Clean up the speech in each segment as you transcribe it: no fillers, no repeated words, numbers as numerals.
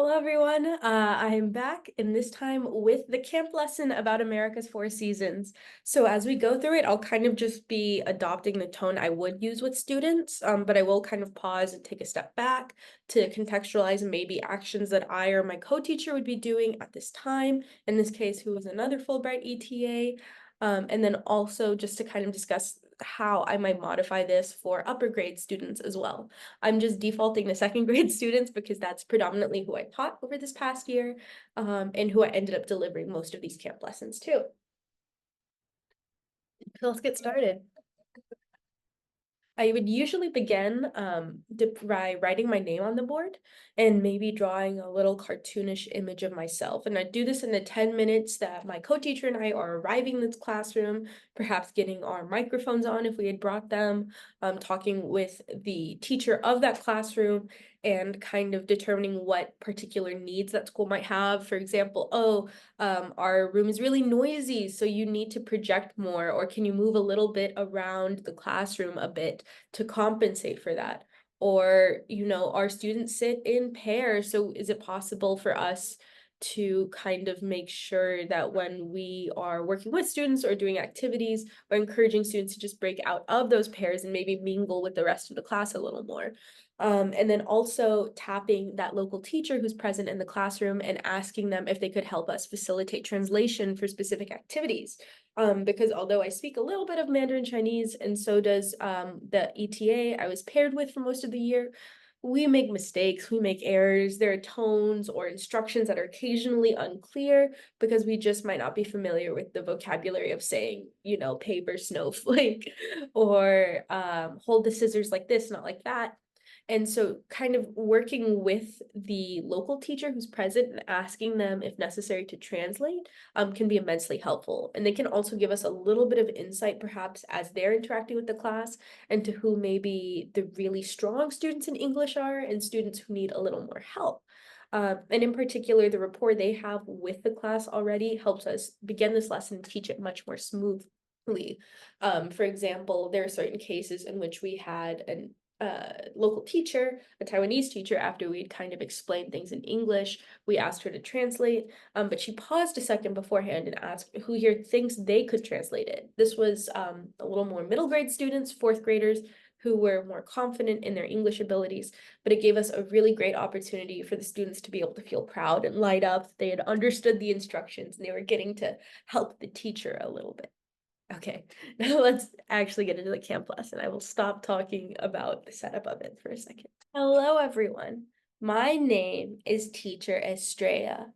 Hello, everyone. I'm back, and this time with the camp lesson about America's Four Seasons. So as we go through it, I'll kind of just be adopting the tone I would use with students, but I will kind of pause and take a step back to contextualize maybe actions that I or my co-teacher would be doing at this time, in this case, who was another Fulbright ETA, and then also just to kind of discuss how I might modify this for upper grade students as well. I'm just defaulting to second grade students because that's predominantly who I taught over this past year, and who I ended up delivering most of these camp lessons to. So let's get started. I would usually begin by writing my name on the board and maybe drawing a little cartoonish image of myself. And I do this in the 10 minutes that my co-teacher and I are arriving in this classroom, perhaps getting our microphones on if we had brought them, talking with the teacher of that classroom, and kind of determining what particular needs that school might have. For example, our room is really noisy, so you need to project more, or can you move a little bit around the classroom a bit to compensate for that? Or, our students sit in pairs, so is it possible for us to kind of make sure that when we are working with students or doing activities, we're encouraging students to just break out of those pairs and maybe mingle with the rest of the class a little more? And then also tapping that local teacher who's present in the classroom and asking them if they could help us facilitate translation for specific activities. Because although I speak a little bit of Mandarin Chinese, and so does the ETA I was paired with for most of the year, we make mistakes, we make errors. There are tones or instructions that are occasionally unclear because we just might not be familiar with the vocabulary of saying, paper snowflake, or hold the scissors like this, not like that. And so kind of working with the local teacher who's present and asking them if necessary to translate can be immensely helpful. And they can also give us a little bit of insight, perhaps as they're interacting with the class, and to who maybe the really strong students in English are and students who need a little more help. And in particular, the rapport they have with the class already helps us begin this lesson and teach it much more smoothly. For example, there are certain cases in which we had an local teacher, a Taiwanese teacher, after we'd kind of explained things in English, we asked her to translate, but she paused a second beforehand and asked who here thinks they could translate it. This was a little more middle grade students, fourth graders, who were more confident in their English abilities, but it gave us a really great opportunity for the students to be able to feel proud and light up. They had understood the instructions and they were getting to help the teacher a little bit. Okay, now let's actually get into the camp lesson. I will stop talking about the setup of it for a second. Hello, everyone. My name is Teacher Estrella.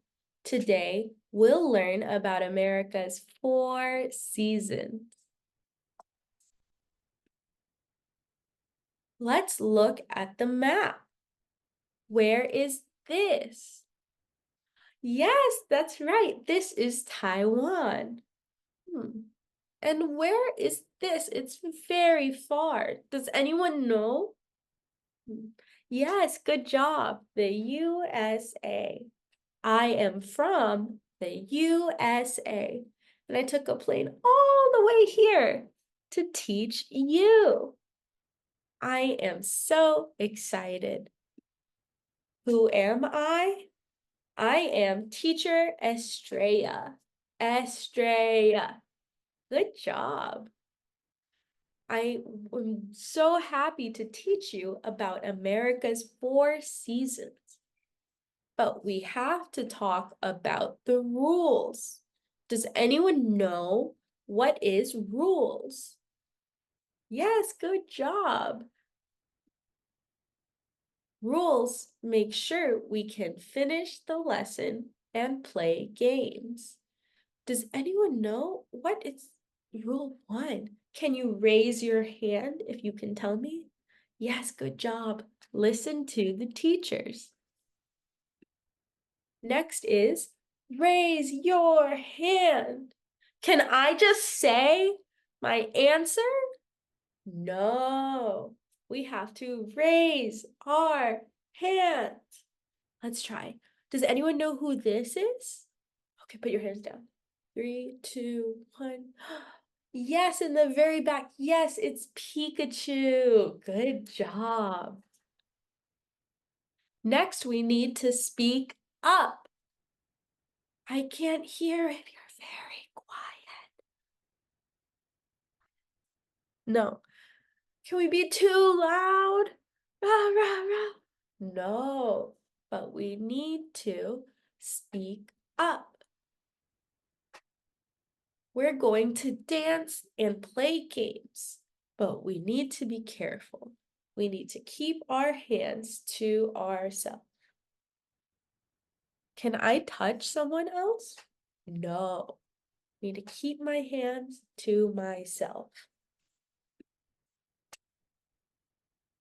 Today, we'll learn about America's four seasons. Let's look at the map. Where is this? Yes, that's right. This is Taiwan. And where is this? It's very far. Does anyone know? Yes, good job. The USA. I am from the USA. And I took a plane all the way here to teach you. I am so excited. Who am I? I am Teacher Estrella. Estrella. Good job. I am so happy to teach you about America's four seasons. But we have to talk about the rules. Does anyone know what is rules? Yes, good job. Rules make sure we can finish the lesson and play games. Does anyone know what is rule 1? Can you raise your hand if you can tell me? Yes, good job. Listen to the teachers. Next is raise your hand. Can I just say my answer? No, we have to raise our hands. Let's try. Does anyone know who this is? Okay, put your hands down. 3, 2, 1. Yes, in the very back. Yes, it's Pikachu. Good job. Next, we need to speak up. I can't hear it. You're very quiet. No. Can we be too loud? Rah, rah, rah. No, but we need to speak up. We're going to dance and play games, but we need to be careful. We need to keep our hands to ourselves. Can I touch someone else? No. I need to keep my hands to myself.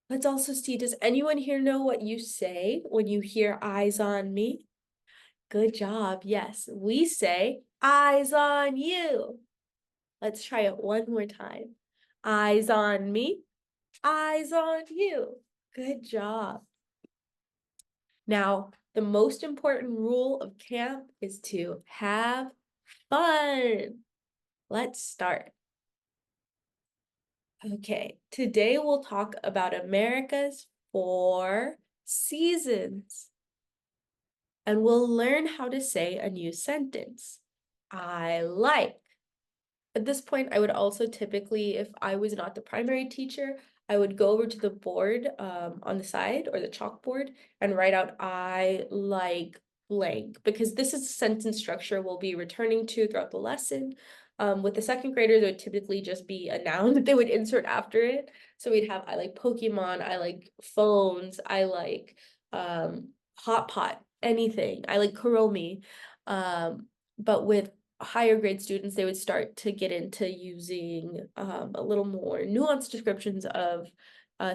Let's also see, does anyone here know what you say when you hear eyes on me? Good job. Yes, we say eyes on you. Let's try it one more time. Eyes on me, eyes on you. Good job. Now, the most important rule of camp is to have fun. Let's start. Okay, today we'll talk about America's 4 seasons. And we'll learn how to say a new sentence. I like. At this point, I would also typically, if I was not the primary teacher, I would go over to the board on the side or the chalkboard and write out I like blank, because this is a sentence structure we'll be returning to throughout the lesson. With the second graders, it would typically just be a noun that they would insert after it. So we'd have I like Pokemon, I like phones, I like hot pot, anything. I like Kuromi. But with higher grade students, they would start to get into using a little more nuanced descriptions of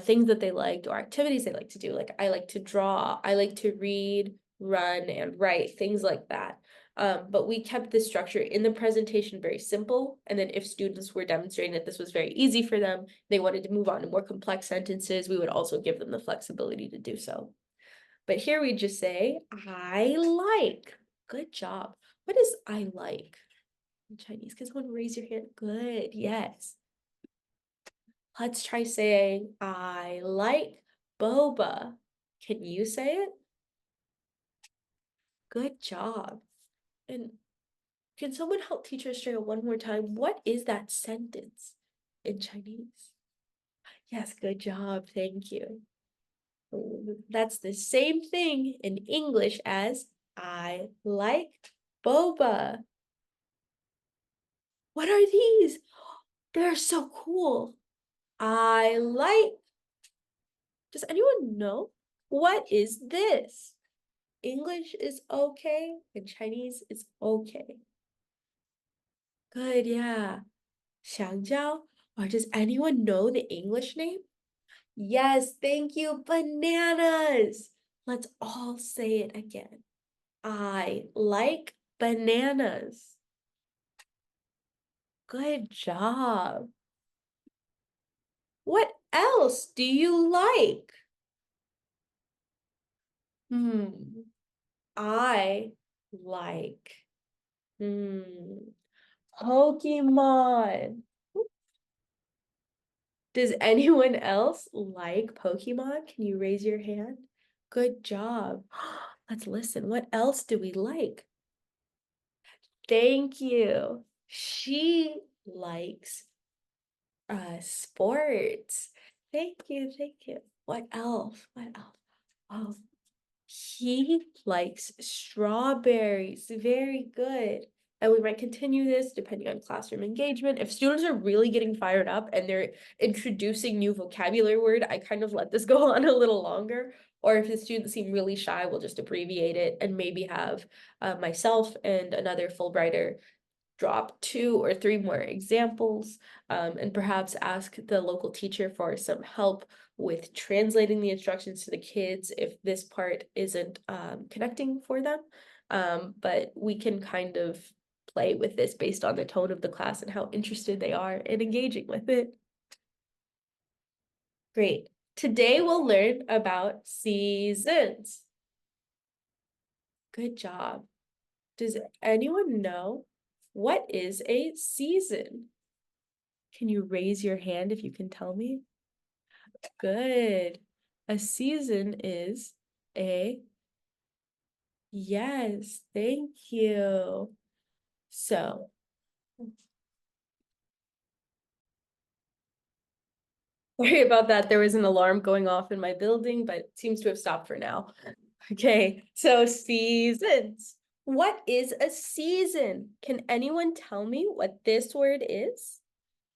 things that they liked or activities they like to do. Like I like to draw, I like to read, run, and write, things like that. But we kept this structure in the presentation very simple. And then if students were demonstrating that this was very easy for them, they wanted to move on to more complex sentences, we would also give them the flexibility to do so. But here we just say, I like. Good job. What is I like in Chinese? Can someone raise your hand? Good, yes. Let's try saying, I like boba. Can you say it? Good job. And can someone help teach Australia one more time? What is that sentence in Chinese? Yes, good job. Thank you. That's the same thing in English as I like boba. What are these? They're so cool. I like. Does anyone know? What is this? English is okay and Chinese is okay. Good, yeah. 香蕉. Or does anyone know the English name? Yes, thank you. Bananas. Let's all say it again. I like bananas. Good job. What else do you like? I like Pokemon. Does anyone else like Pokemon? Can you raise your hand? Good job. Let's listen. What else do we like? Thank you. She likes sports. Thank you, thank you. What else? What else? Oh, he likes strawberries. Very good. And we might continue this depending on classroom engagement. If students are really getting fired up and they're introducing new vocabulary word, I kind of let this go on a little longer. Or if the students seem really shy, we'll just abbreviate it and maybe have myself and another Fulbrighter drop 2 or 3 more examples, and perhaps ask the local teacher for some help with translating the instructions to the kids if this part isn't connecting for them. But we can kind of play with this based on the tone of the class and how interested they are in engaging with it. Great. Today we'll learn about seasons. Good job. Does anyone know what is a season? Can you raise your hand if you can tell me? Good. A season is A. Yes, thank you. So, sorry about that. There was an alarm going off in my building, but it seems to have stopped for now. Okay, so seasons. What is a season? Can anyone tell me what this word is?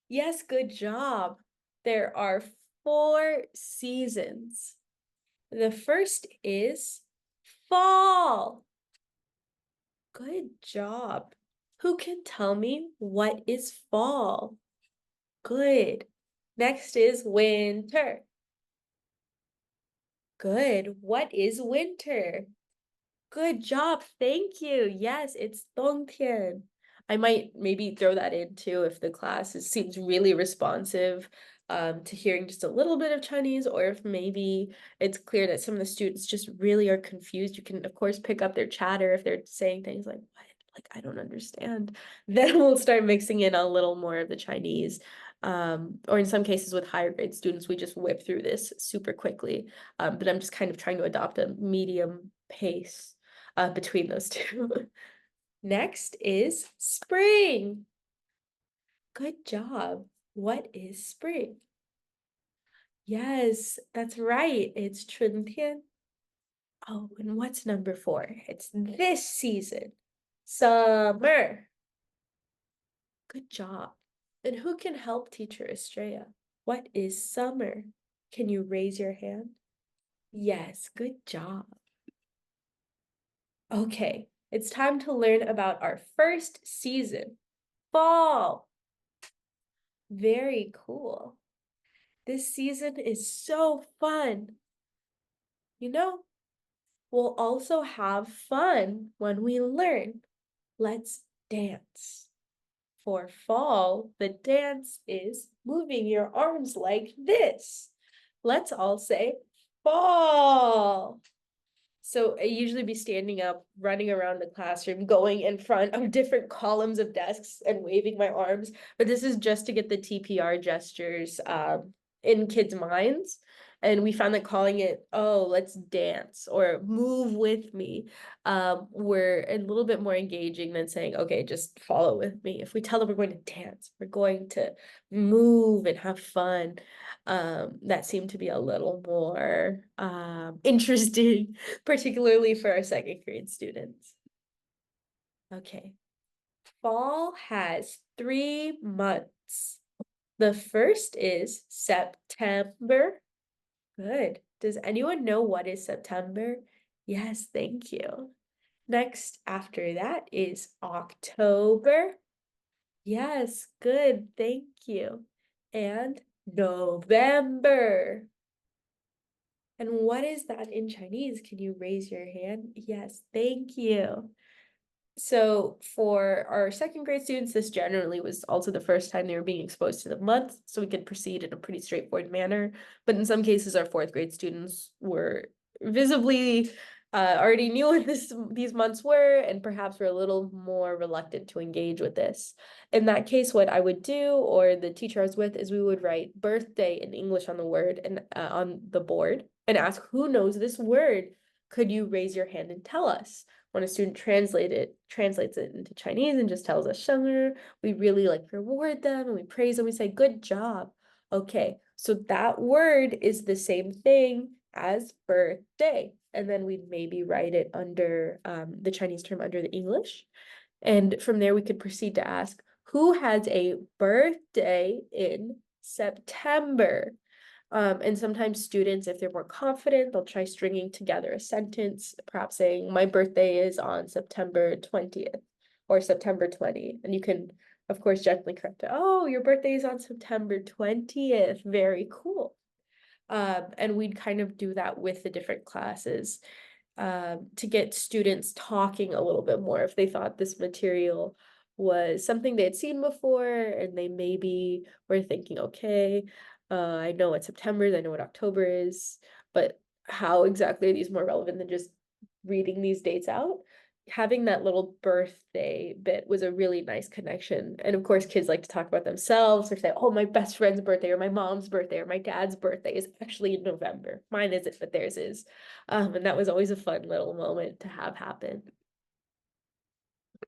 Yes, good job. There are 4 seasons. The first is fall. Good job. Who can tell me what is fall? Good. Next is winter. Good. What is winter? Good job. Thank you. Yes, it's 冬天. I might maybe throw that in too if the class seems really responsive to hearing just a little bit of Chinese, or if maybe it's clear that some of the students just really are confused. You can, of course, pick up their chatter if they're saying things like, what? Like, I don't understand. Then we'll start mixing in a little more of the Chinese. Or in some cases with higher grade students, we just whip through this super quickly. But I'm just kind of trying to adopt a medium pace between those two. Next is spring. Good job. What is spring? Yes, that's right. It's 春天. Oh, and what's number 4? It's this season. Summer. Good job. And who can help teacher Estrella? What is summer? Can you raise your hand? Yes, good job. Okay, it's time to learn about our first season, fall. Very cool. This season is so fun. You know, we'll also have fun when we learn. Let's dance. For fall, the dance is moving your arms like this. Let's all say fall. So I usually be standing up, running around the classroom, going in front of different columns of desks and waving my arms. But this is just to get the TPR gestures in kids' minds. And we found that calling it, oh, let's dance or move with me, we're a little bit more engaging than saying, okay, just follow with me. If we tell them we're going to dance, we're going to move and have fun, that seemed to be a little more interesting, particularly for our second grade students. Okay, fall has 3 months. The first is September. Good. Does anyone know what is September? Yes, thank you. Next, after that is October. Yes, good, thank you. And November. And what is that in Chinese? Can you raise your hand? Yes, thank you. So for our second grade students, this generally was also the first time they were being exposed to the month, so we could proceed in a pretty straightforward manner. But in some cases, our fourth grade students were visibly already knew what these months were, and perhaps were a little more reluctant to engage with this. In that case, what I would do, or the teacher I was with, is we would write birthday in English on the word and on the board and ask, who knows this word? Could you raise your hand and tell us? When a student translates it into Chinese and just tells us 生日, we really reward them and we praise them. We say, good job. Okay, so that word is the same thing as birthday. And then we'd maybe write it under the Chinese term under the English. And from there, we could proceed to ask, who has a birthday in September? And sometimes students, if they're more confident, they'll try stringing together a sentence, perhaps saying, my birthday is on September 20th or September 20. And you can, of course, gently correct it. Oh, your birthday is on September 20th. Very cool. And we'd kind of do that with the different classes to get students talking a little bit more if they thought this material was something they had seen before and they maybe were thinking, okay, I know what September is, I know what October is, but how exactly are these more relevant than just reading these dates out? having that little birthday bit was a really nice connection. And of course, kids like to talk about themselves or say, oh, my best friend's birthday or my mom's birthday or my dad's birthday is actually in November. Mine isn't, but theirs is. And that was always a fun little moment to have happen.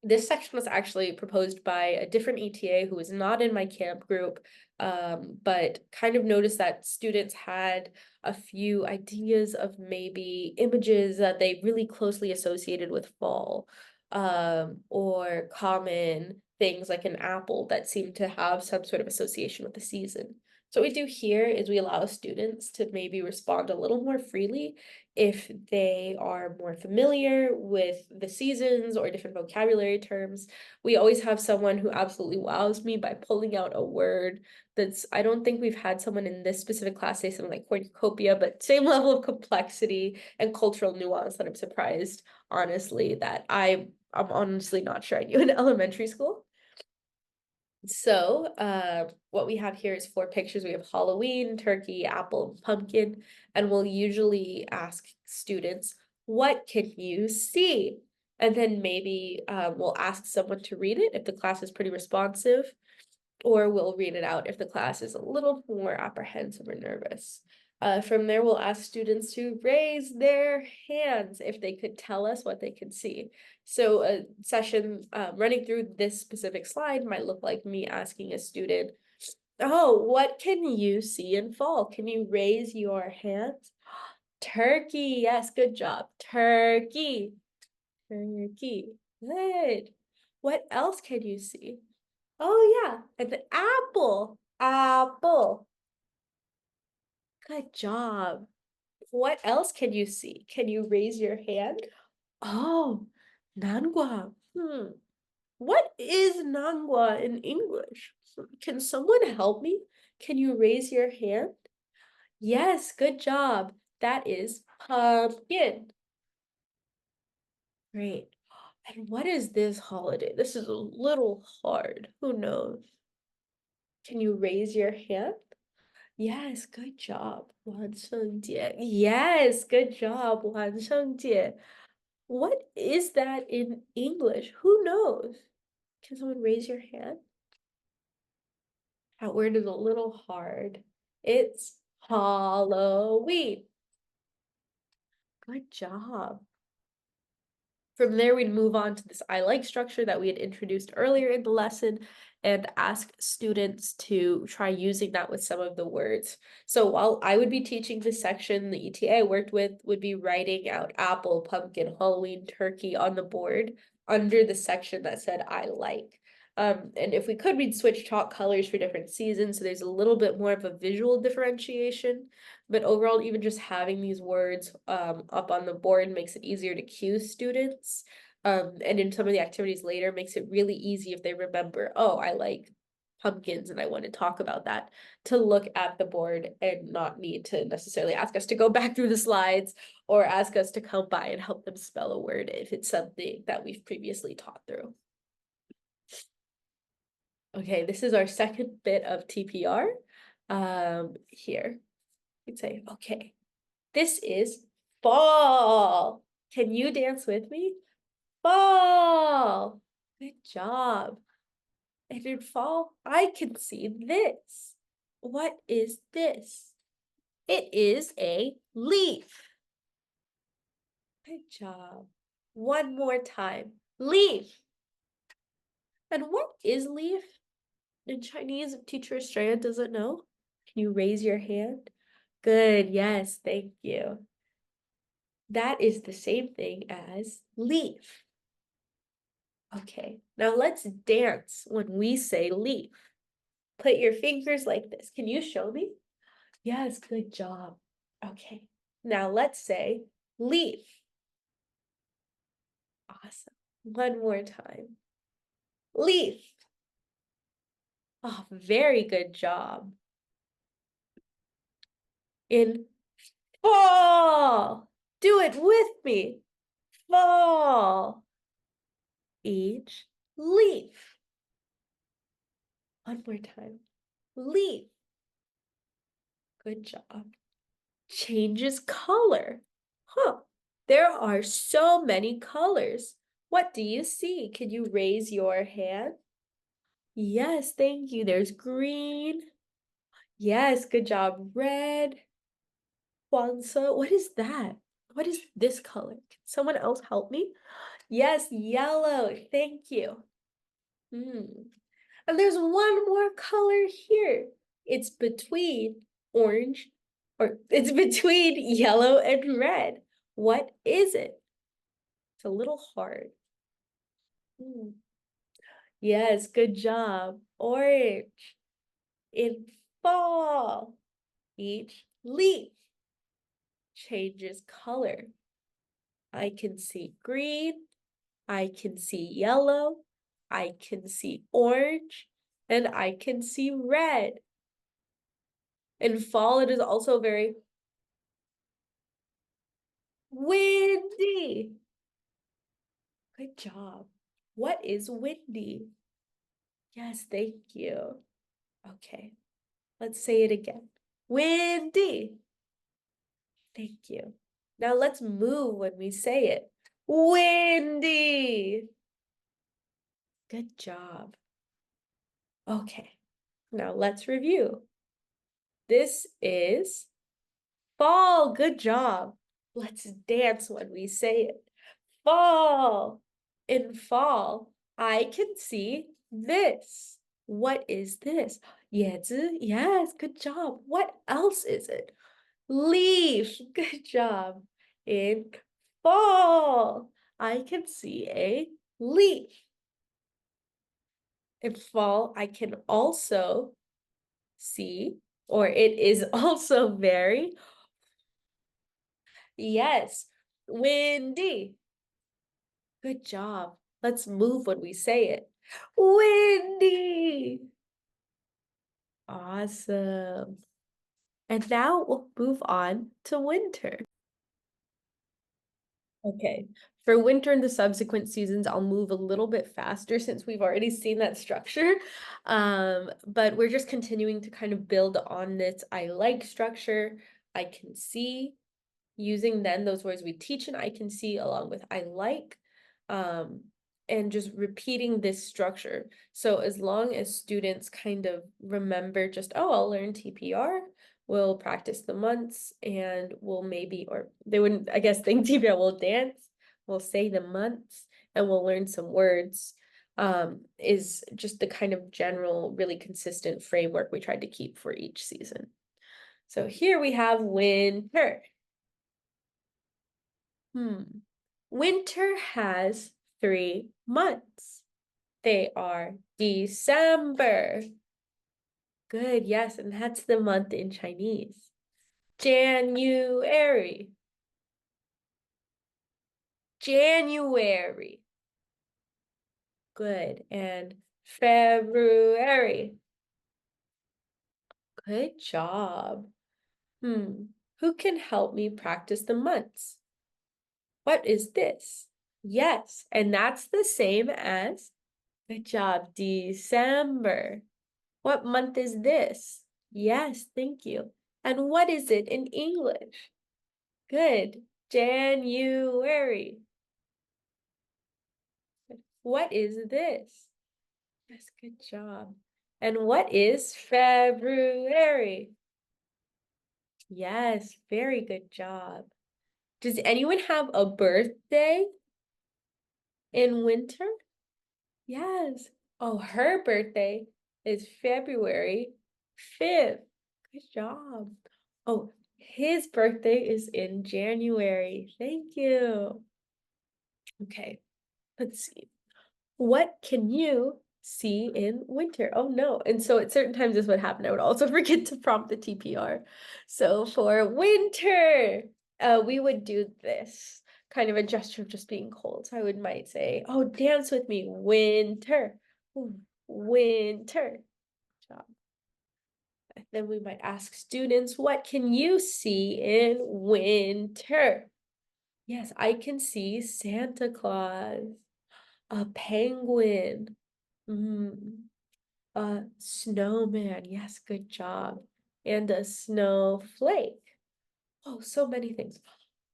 This section was actually proposed by a different ETA who was not in my camp group, but kind of noticed that students had a few ideas of maybe images that they really closely associated with fall, or common things like an apple that seemed to have some sort of association with the season. So what we do here is we allow students to maybe respond a little more freely if they are more familiar with the seasons or different vocabulary terms. We always have someone who absolutely wows me by pulling out a word that's, I don't think we've had someone in this specific class say something like cornucopia, but same level of complexity and cultural nuance that I'm surprised, honestly, that I'm honestly not sure I knew in elementary school. So, what we have here is 4 pictures. We have Halloween, turkey, apple, pumpkin, and we'll usually ask students, what can you see? And then maybe we'll ask someone to read it if the class is pretty responsive, or we'll read it out if the class is a little more apprehensive or nervous. From there, we'll ask students to raise their hands if they could tell us what they could see. So a session running through this specific slide might look like me asking a student, oh, what can you see in fall? Can you raise your hands? Turkey, yes, good job. Turkey, turkey, good. What else can you see? Oh yeah, and the apple, apple. Good job. What else can you see? Can you raise your hand? Oh, nangua. What is nangua in English? Can someone help me? Can you raise your hand? Yes, good job. That is pumpkin. Great. And what is this holiday? This is a little hard. Who knows? Can you raise your hand? Yes, good job. 万圣节. Yes, good job. 万圣节. What is that in English? Who knows? Can someone raise your hand? That word is a little hard. It's Halloween. Good job. From there, we'd move on to this I like structure that we had introduced earlier in the lesson and ask students to try using that with some of the words. So while I would be teaching this section, the ETA I worked with would be writing out apple, pumpkin, Halloween, turkey on the board under the section that said I like. And if we could, we'd switch chalk colors for different seasons, so there's a little bit more of a visual differentiation. But overall, even just having these words up on the board makes it easier to cue students. And in some of the activities later, makes it really easy if they remember, oh, I like pumpkins and I want to talk about that, to look at the board and not need to necessarily ask us to go back through the slides or ask us to come by and help them spell a word if it's something that we've previously taught through. Okay, this is our second bit of TPR. Here, you'd say, okay, this is fall. Can you dance with me? Fall. Good job. And in fall, I can see this. What is this? It is a leaf. Good job. One more time. Leaf. And what is leaf? In Chinese, if Teacher Estrella doesn't know, can you raise your hand? Good, yes, thank you. That is the same thing as leaf. Okay, now let's dance when we say leaf. Put your fingers like this. Can you show me? Yes, good job. Okay, now let's say leaf. Awesome. One more time. Leaf. Oh, very good job. In fall. Do it with me. Fall. Each leaf. One more time. Leaf. Good job. Changes color. Huh. There are so many colors. What do you see? Can you raise your hand? Yes, thank you. There's green. Yes, good job. Red. Kwanzaa. What is that? What is this color? Can someone else help me? Yes, yellow. Thank you. Hmm. And there's one more color here. It's between orange, or it's between yellow and red. What is it? It's a little hard. Hmm. Yes, good job. Orange. In fall, each leaf changes color. I can see green, I can see yellow, I can see orange, and I can see red. In fall, it is also very windy. Good job. What is windy? Yes, thank you. Okay, let's say it again. Windy. Thank you. Now let's move when we say it. Windy. Good job. Okay, now let's review. This is fall. Good job. Let's dance when we say it. Fall. In fall, I can see this. What is this? 叶子. Yes, good job. What else is it? Leaf. Good job. In fall, I can see a leaf. In fall, I can also see, or it is also very, yes, windy. Good job. Let's move when we say it. Windy. Awesome. And now we'll move on to winter. Okay, for winter and the subsequent seasons, I'll move a little bit faster since we've already seen that structure. But we're just continuing to kind of build on this I like structure. I can see, using then those words we teach and I can see along with I like, and just repeating this structure. So as long as students kind of remember just, oh, I'll learn TPR, we'll practice the months, and we'll maybe, or they wouldn't, I guess, think TPR, we'll dance, we'll say the months, and we'll learn some words, is just the kind of general, really consistent framework we tried to keep for each season. So here we have winter. Winter has 3 months. They are December. Good, yes, and that's the month in Chinese. January. January. Good, and February. Good job. Who can help me practice the months? What is this? Yes, and that's the same as, good job, December. What month is this? Yes, thank you. And what is it in English? Good. January. What is this? Yes, good job. And what is February? Yes, very good job. Does anyone have a birthday in winter? Yes. Oh, her birthday is February 5th. Good job. Oh, his birthday is in January. Thank you. Okay, let's see. What can you see in winter? Oh no. And so at certain times this would happen. I would also forget to prompt the TPR. So for winter, we would do this kind of a gesture of just being cold. So I might say, oh, dance with me, winter. Ooh, winter. Good job. And then we might ask students, what can you see in winter? Yes, I can see Santa Claus, a penguin, a snowman. Yes, good job. And a snowflake. Oh, so many things.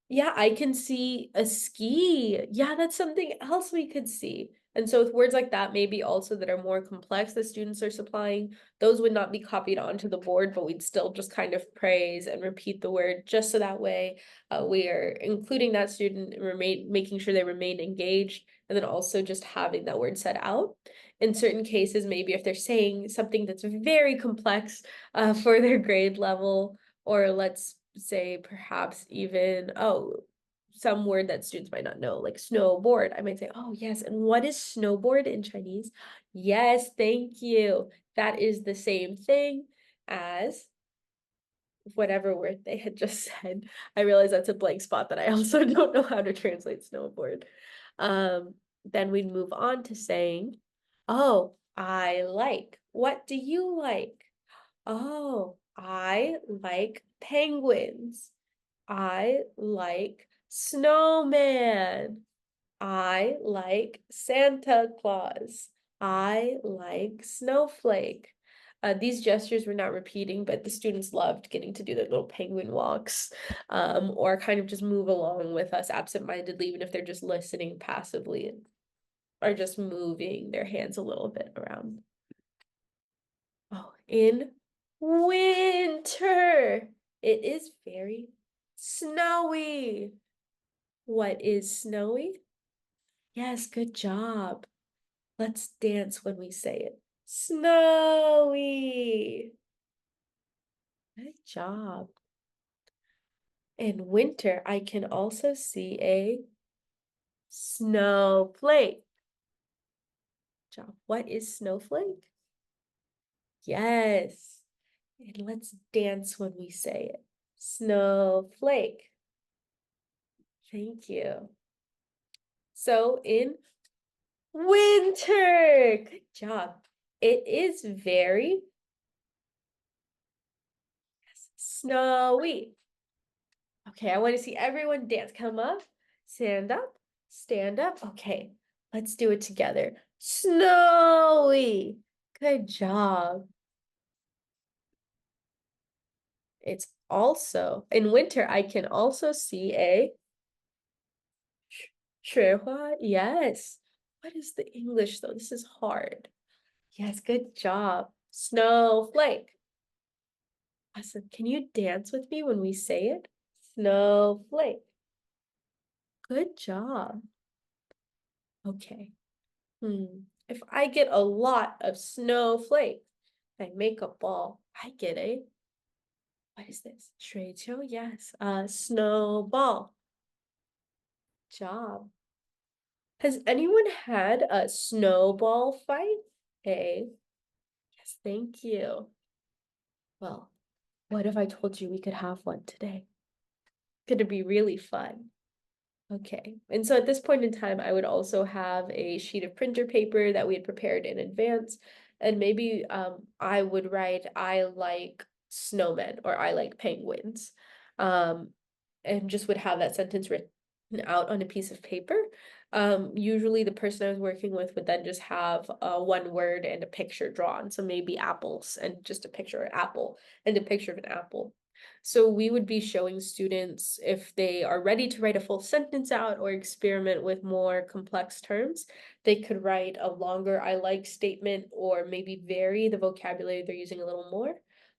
Yeah, I can see a ski. Yeah, that's something else we could see. And so with words like that, maybe also that are more complex that students are supplying, those would not be copied onto the board, but we'd still just kind of praise and repeat the word just so that way we are including that student and remain making sure they remain engaged, and then also just having that word said out. In certain cases, maybe if they're saying something that's very complex for their grade level, or let's say perhaps even, oh, some word that students might not know, like snowboard. I might say, oh, yes. And what is snowboard in Chinese? Yes, thank you. That is the same thing as whatever word they had just said. I realize that's a blank spot that I also don't know how to translate snowboard. Then we'd move on to saying, oh, I like. What do you like? Oh, I like penguins. I like snowman. I like Santa Claus. I like snowflake. These gestures were not repeating, but the students loved getting to do their little penguin walks, or kind of just move along with us absentmindedly, even if they're just listening passively and are just moving their hands a little bit around. Oh, in winter, it is very snowy. What is snowy? Yes, good job. Let's dance when we say it. Snowy. Good job. In winter, I can also see a snowflake. Good job. What is snowflake? Yes. And let's dance when we say it. Snowflake. Thank you. So in winter, good job. It is very snowy. Okay, I want to see everyone dance. Come up, stand up, stand up. Okay, let's do it together. Snowy. Good job. It's also in winter, I can also see a 雪花. Yes. What is the English though? This is hard. Yes, good job. Snowflake. Awesome. Can you dance with me when we say it? Snowflake. Good job. Okay. If I get a lot of snowflake, I make a ball. I get a, what is this? 水球? Yes. Snowball. Job. Has anyone had a snowball fight? Okay. Yes, thank you. Well, what if I told you we could have one today? Gonna be really fun. Okay, and so at this point in time, I would also have a sheet of printer paper that we had prepared in advance, and maybe I would write, I like snowmen, or I like penguins, um, and just would have that sentence written out on a piece of paper. Usually the person I was working with would then just have one word and a picture drawn, so maybe apples and just a picture of an apple and a picture of an apple. So we would be showing students if they are ready to write a full sentence out or experiment with more complex terms, they could write a longer I like statement or maybe vary the vocabulary they're using a little more.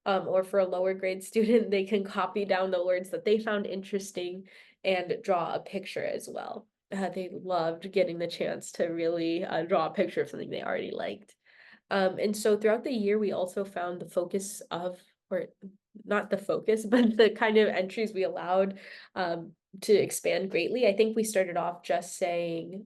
Or for a lower grade student, they can copy down the words that they found interesting and draw a picture as well. They loved getting the chance to really draw a picture of something they already liked. And so throughout the year, we also found the focus of, or not the focus, but the kind of entries we allowed to expand greatly. I think we started off just saying,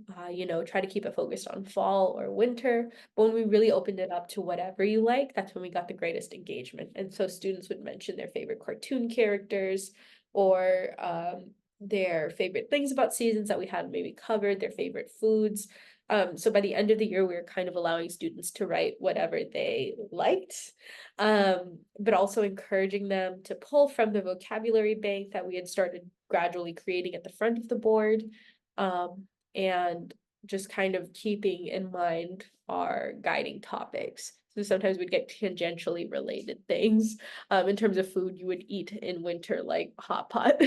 try to keep it focused on fall or winter. But when we really opened it up to whatever you like, that's when we got the greatest engagement. And so students would mention their favorite cartoon characters or their favorite things about seasons that we had maybe covered, their favorite foods. So by the end of the year, we were kind of allowing students to write whatever they liked, but also encouraging them to pull from the vocabulary bank that we had started gradually creating at the front of the board, and just kind of keeping in mind our guiding topics. So sometimes we'd get tangentially related things. In terms of food you would eat in winter, like hot pot.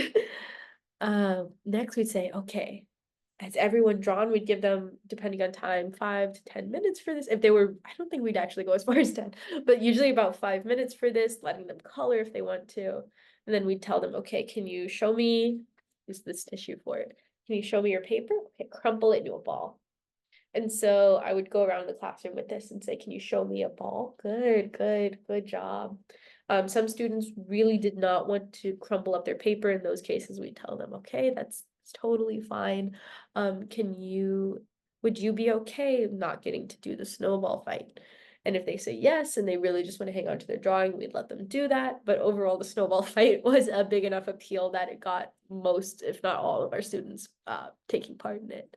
Next we'd say, okay, has everyone drawn? We'd give them, depending on time, 5 to 10 minutes for this. If they were, I don't think we'd actually go as far as 10, but usually about 5 minutes for this, letting them color if they want to. And then we'd tell them, okay, can you show me, use this tissue for it. Can you show me your paper? Okay, crumple it into a ball. And so I would go around the classroom with this and say, can you show me a ball? Good, good, good job. Some students really did not want to crumple up their paper. In those cases, we tell them, okay, that's totally fine. Would you be okay not getting to do the snowball fight? And if they say yes, and they really just want to hang on to their drawing, we'd let them do that. But overall, the snowball fight was a big enough appeal that it got most, if not all of our students, taking part in it.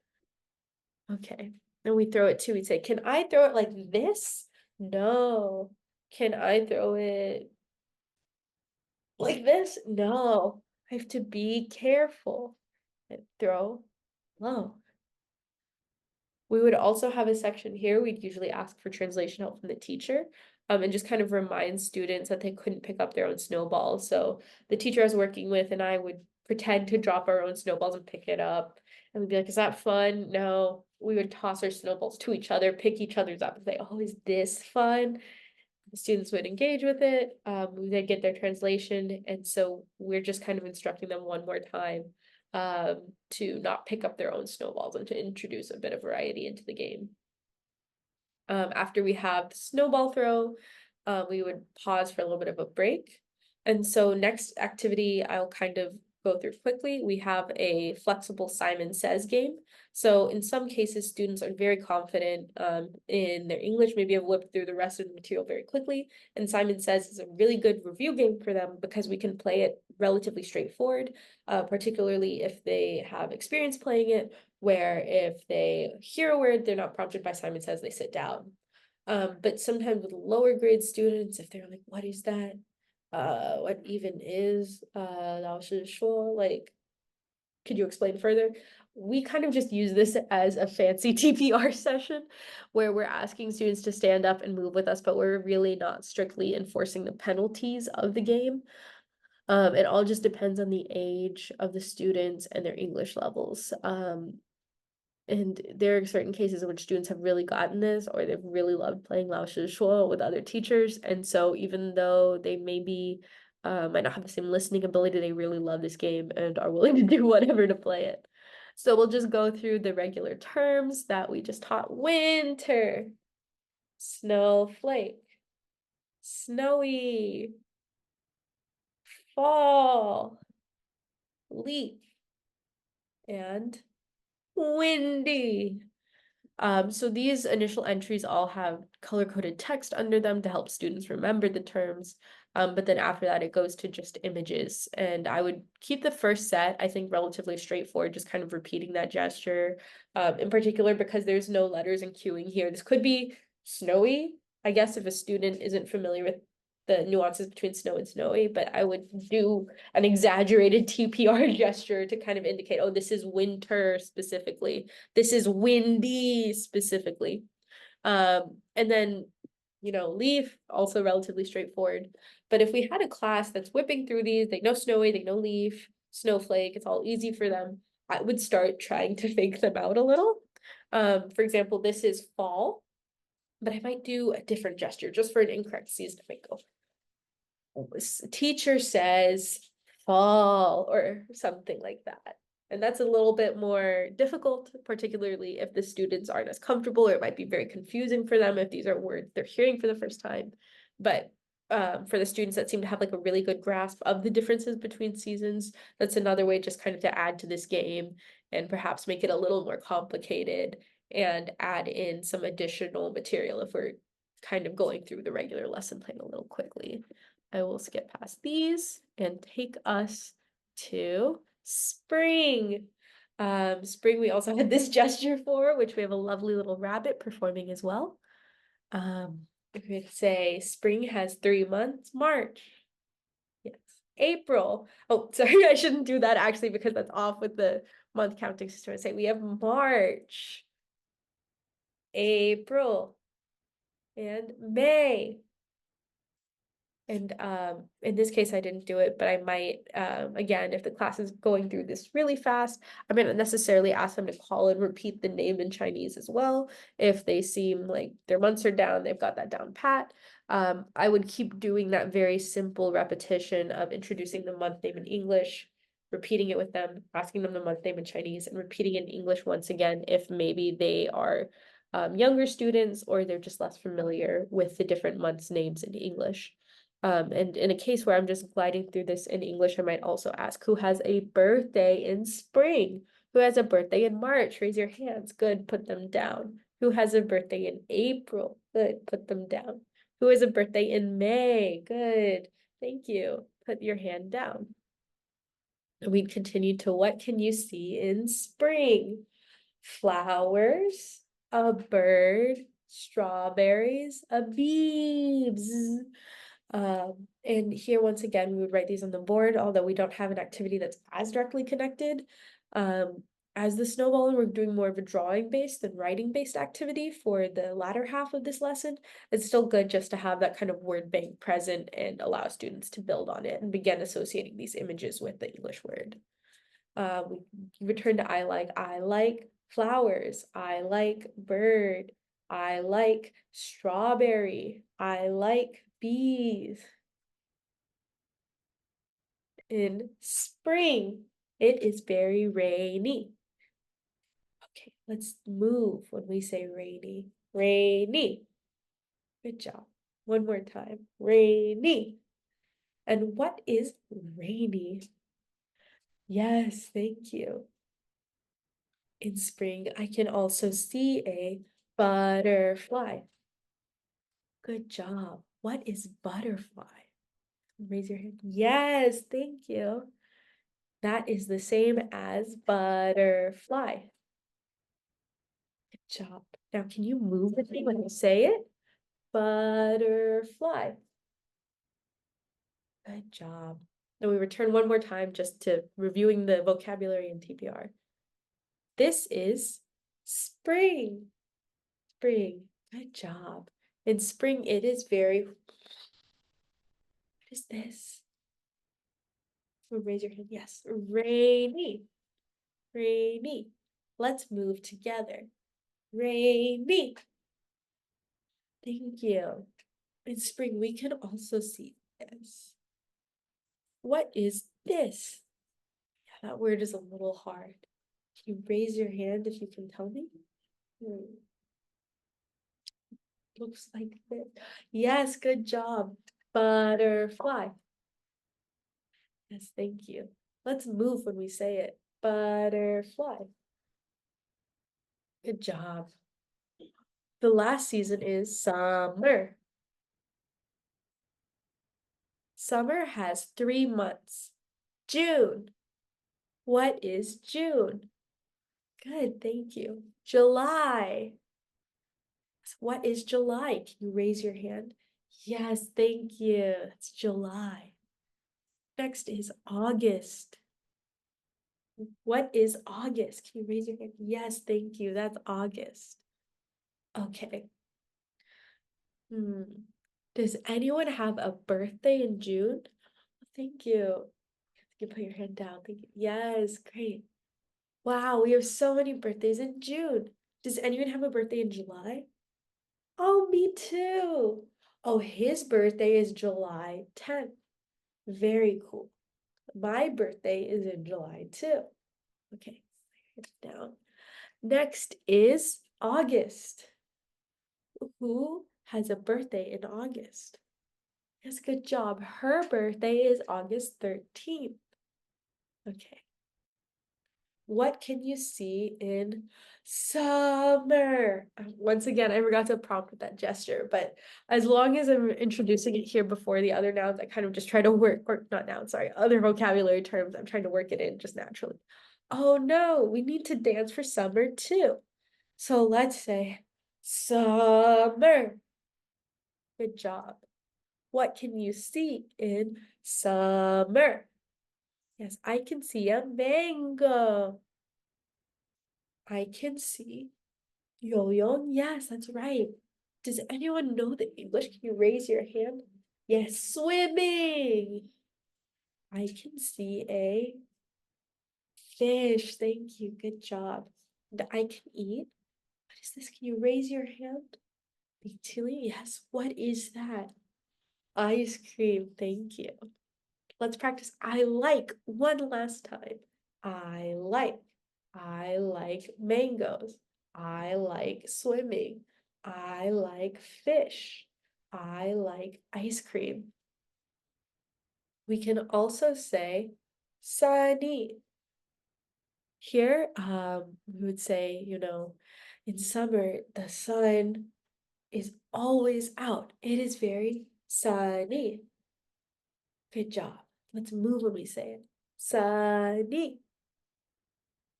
Okay. And we throw it too. We'd say, can I throw it like this? No. Can I throw it like this? No. I have to be careful and throw low. We would also have a section here. We'd usually ask for translation help from the teacher, and just kind of remind students that they couldn't pick up their own snowballs. So the teacher I was working with and I would pretend to drop our own snowballs and pick it up. And we'd be like, is that fun? No. We would toss our snowballs to each other, pick each other's up and say, oh, is this fun? The students would engage with it. We then get their translation. And so we're just kind of instructing them one more time to not pick up their own snowballs and to introduce a bit of variety into the game. After we have the snowball throw, we would pause for a little bit of a break. And so next activity I'll kind of go through quickly. We have a flexible Simon Says game. So in some cases, students are very confident in their English, maybe have whipped through the rest of the material very quickly. And Simon Says is a really good review game for them because we can play it relatively straightforward, particularly if they have experience playing it, where if they hear a word, they're not prompted by Simon Says, they sit down. But sometimes with lower grade students, if they're like, what is that? What even is 老师说, like, could you explain further? We kind of just use this as a fancy TPR session where we're asking students to stand up and move with us, but we're really not strictly enforcing the penalties of the game. It all just depends on the age of the students and their English levels. And there are certain cases in which students have really gotten this, or they've really loved playing Lao Shi Shuo with other teachers. And so even though they maybe might not have the same listening ability, they really love this game and are willing to do whatever to play it. So we'll just go through the regular terms that we just taught. Winter, snowflake, snowy, fall, leaf, and windy. So these initial entries all have color-coded text under them to help students remember the terms. But then after that, it goes to just images. And I would keep the first set, I think, relatively straightforward, just kind of repeating that gesture, in particular, because there's no letters and cueing here. This could be snowy, I guess, if a student isn't familiar with the nuances between snow and snowy, but I would do an exaggerated TPR gesture to kind of indicate, oh, this is winter specifically. This is windy specifically. And then, leaf, also relatively straightforward. But if we had a class that's whipping through these, they know snowy, they know leaf, snowflake, it's all easy for them. I would start trying to fake them out a little. For example, this is fall, but I might do a different gesture just for an incorrect season. I might go, teacher says fall or something like that. And that's a little bit more difficult, particularly if the students aren't as comfortable, or it might be very confusing for them if these are words they're hearing for the first time. But for the students that seem to have like a really good grasp of the differences between seasons, that's another way just kind of to add to this game and perhaps make it a little more complicated and add in some additional material if we're kind of going through the regular lesson plan a little quickly. I will skip past these and take us to spring. Spring, we also had this gesture for, which we have a lovely little rabbit performing as well. We could say spring has 3 months, March. Yes. April. Oh, sorry, I shouldn't do that actually because that's off with the month counting system. I say we have March, April, and May. And in this case, I didn't do it, but I might, again, if the class is going through this really fast, I might not necessarily ask them to call and repeat the name in Chinese as well. If they seem like their months are down, they've got that down pat. I would keep doing that very simple repetition of introducing the month name in English, repeating it with them, asking them the month name in Chinese, and repeating it in English once again if maybe they are younger students or they're just less familiar with the different months' names in English. And in a case where I'm just gliding through this in English, I might also ask who has a birthday in spring? Who has a birthday in March? Raise your hands. Good, put them down. Who has a birthday in April? Good, put them down. Who has a birthday in May? Good, thank you. Put your hand down. And we'd continue to what can you see in spring? Flowers, a bird, strawberries, a bee. Bzz. And here, once again, we would write these on the board, although we don't have an activity that's as directly connected. As the snowball, we're doing more of a drawing-based than writing-based activity for the latter half of this lesson. It's still good just to have that kind of word bank present and allow students to build on it and begin associating these images with the English word. We return to I like flowers, I like bird, I like strawberry, I like bees. In spring, it is very rainy. Okay, let's move when we say rainy. Rainy. Good job. One more time. Rainy. And what is rainy? Yes, thank you. In spring, I can also see a butterfly. Good job. What is butterfly? Raise your hand. Yes, thank you. That is the same as butterfly. Good job. Now, can you move with me when I say it? Butterfly. Good job. Now we return one more time just to reviewing the vocabulary in TPR. This is spring. Spring. Good job. In spring, it is very. What is this? Raise your hand. Yes. Rainy. Rainy. Let's move together. Rainy. Thank you. In spring, we can also see this. What is this? Yeah, that word is a little hard. Can you raise your hand if you can tell me? Looks like this. Yes, good job. Butterfly. Yes, thank you. Let's move when we say it. Butterfly. Good job. The last season is summer. Summer has 3 months. June. What is June? Good, thank you. July. What is July? Can you raise your hand? Yes, thank you. It's July. Next is August. What is August? Can you raise your hand? Yes, thank you. That's August. Okay. Does anyone have a birthday in June? Thank you. You can put your hand down. Thank you. Yes, great. Wow, we have so many birthdays in June. Does anyone have a birthday in July? Oh, me too. Oh, his birthday is July 10th. Very cool. My birthday is in July too. Okay, it's down. Next is August. Who has a birthday in August? Yes, good job. Her birthday is August 13th. Okay. What can you see in summer? Once again, I forgot to prompt with that gesture, but as long as I'm introducing it here before the other nouns, I kind of just try to work, or not nouns, sorry, other vocabulary terms, I'm trying to work it in just naturally. Oh no, we need to dance for summer too. So let's say summer. Good job. What can you see in summer? Yes, I can see a mango. I can see yo-yo. Yes, that's right. Does anyone know the English? Can you raise your hand? Yes, swimming. I can see a fish. Thank you. Good job. And I can eat. What is this? Can you raise your hand? Big Tilly? Yes. What is that? Ice cream. Thank you. Let's practice I like one last time. I like. I like mangoes. I like swimming. I like fish. I like ice cream. We can also say sunny. Here, we would say, in summer, the sun is always out. It is very sunny. Good job. Let's move when we say it. Sunny.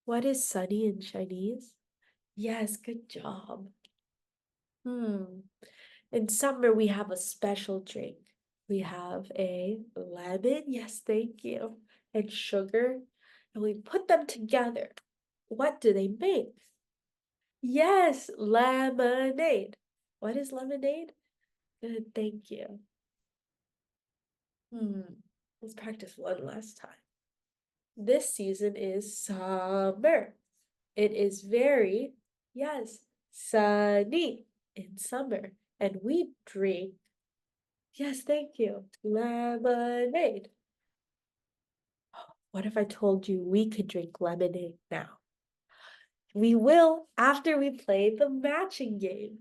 What is sunny in Chinese? Yes, good job. In summer, we have a special drink. We have a lemon, yes, thank you, and sugar, and we put them together. What do they make? Yes, lemonade. What is lemonade? Good, thank you. Let's practice one last time. This season is summer. It is very, yes, sunny in summer. And we drink, yes, thank you, lemonade. What if I told you we could drink lemonade now? We will after we play the matching game.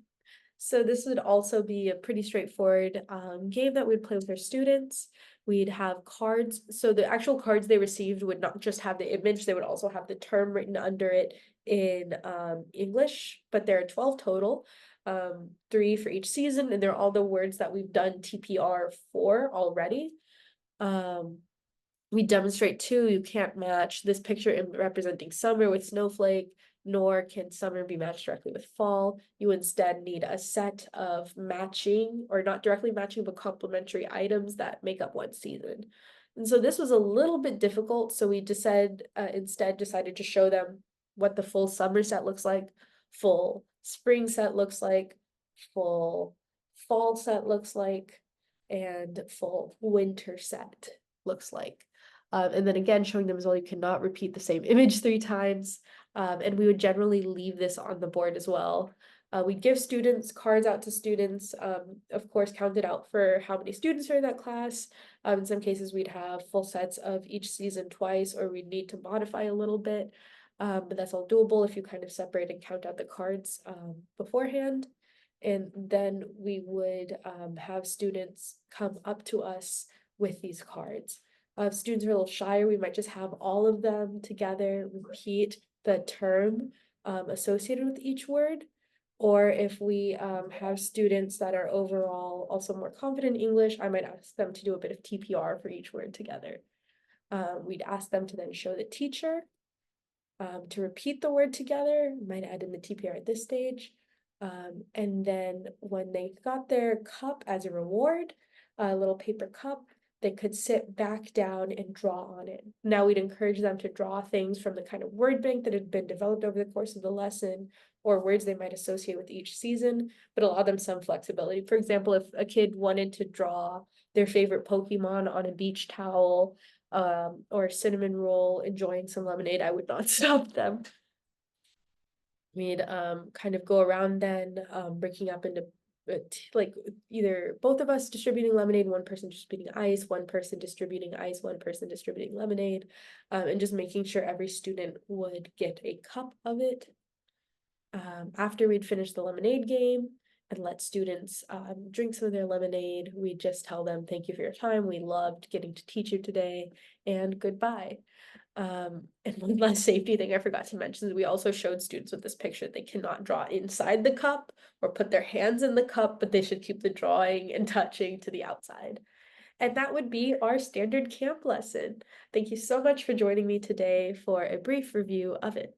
So this would also be a pretty straightforward game that we'd play with our students. We'd have cards. So the actual cards they received would not just have the image, they would also have the term written under it in English, but there are 12 total, 3 for each season, and they're all the words that we've done TPR for already. We demonstrate too, you can't match this picture in representing summer with snowflake, nor can summer be matched directly with fall. You instead need a set of matching, or not directly matching, but complementary items that make up one season. And so this was a little bit difficult, so we instead decided to show them what the full summer set looks like, full spring set looks like, full fall set looks like, and full winter set looks like. And then again, showing them as well, you cannot repeat the same image 3 times. And we would generally leave this on the board as well. We'd give students cards out to students, of course, counted out for how many students are in that class. In some cases, we'd have full sets of each season twice, or we'd need to modify a little bit. But that's all doable if you kind of separate and count out the cards beforehand. And then we would have students come up to us with these cards. If students are a little shyer, we might just have all of them together repeat the term associated with each word. Or if we have students that are overall also more confident in English, I might ask them to do a bit of TPR for each word together. We'd ask them to then show the teacher to repeat the word together. Might add in the TPR at this stage. And then when they got their cup as a reward, a little paper cup, they could sit back down and draw on it. Now we'd encourage them to draw things from the kind of word bank that had been developed over the course of the lesson, or words they might associate with each season, but allow them some flexibility. For example, if a kid wanted to draw their favorite Pokemon on a beach towel, or cinnamon roll, enjoying some lemonade, I would not stop them. We'd kind of go around then, breaking up into like either both of us distributing lemonade, one person distributing ice, one person distributing ice, one person distributing lemonade, and just making sure every student would get a cup of it. After we'd finish the lemonade game and let students drink some of their lemonade, we'd just tell them, thank you for your time. We loved getting to teach you today, and goodbye. And one last safety thing I forgot to mention is we also showed students with this picture they cannot draw inside the cup or put their hands in the cup, but they should keep the drawing and touching to the outside. And that would be our standard camp lesson. Thank you so much for joining me today for a brief review of it.